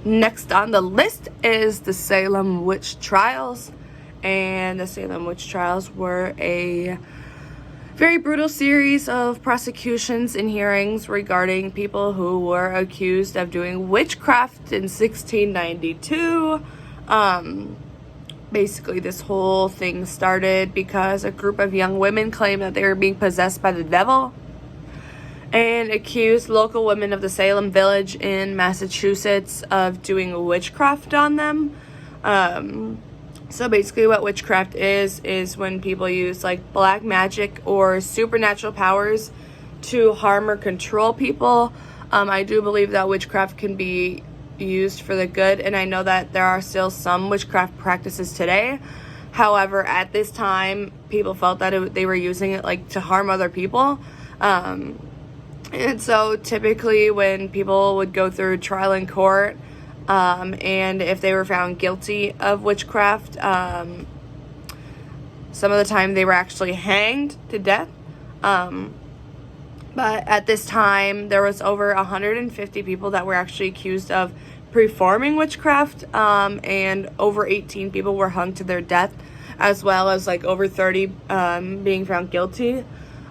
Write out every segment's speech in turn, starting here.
Next on the list is the Salem witch trials. And the Salem witch trials were a very brutal series of prosecutions and hearings regarding people who were accused of doing witchcraft in 1692. Basically, this whole thing started because a group of young women claimed that they were being possessed by the devil and accused local women of the Salem village in Massachusetts of doing witchcraft on them. So basically what witchcraft is when people use like black magic or supernatural powers to harm or control people. I do believe that witchcraft can be used for the good, and I know that there are still some witchcraft practices today. However, at this time, people felt that they were using it like to harm other people. And so typically when people would go through trial in court, and if they were found guilty of witchcraft, some of the time they were actually hanged to death. But at this time, there was over 150 people that were actually accused of performing witchcraft, and over 18 people were hung to their death, as well as like over 30 being found guilty.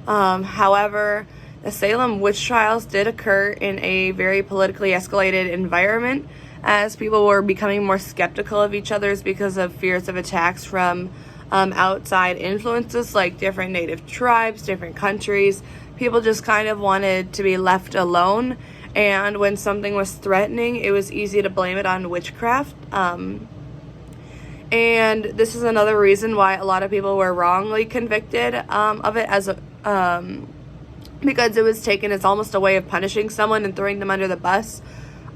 However, the Salem witch trials did occur in a very politically escalated environment, as people were becoming more skeptical of each other because of fears of attacks from outside influences like different native tribes, different countries. People just kind of wanted to be left alone, and when something was threatening, it was easy to blame it on witchcraft. And this is another reason why a lot of people were wrongly convicted of it, as because it was taken as almost a way of punishing someone and throwing them under the bus.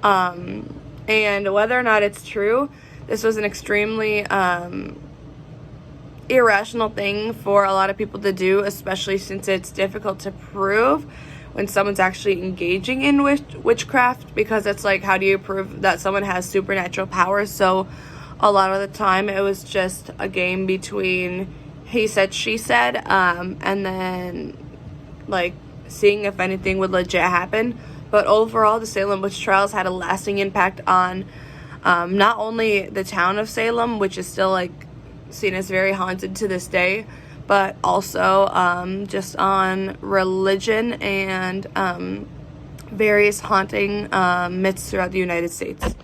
And whether or not it's true, this was an extremely irrational thing for a lot of people to do, especially since it's difficult to prove when someone's actually engaging in witchcraft, because it's like, how do you prove that someone has supernatural powers? So a lot of the time it was just a game between he said, she said, and then like seeing if anything would legit happen. But overall, the Salem witch trials had a lasting impact on not only the town of Salem, which is still like seen as very haunted to this day, but also just on religion and various haunting myths throughout the United States.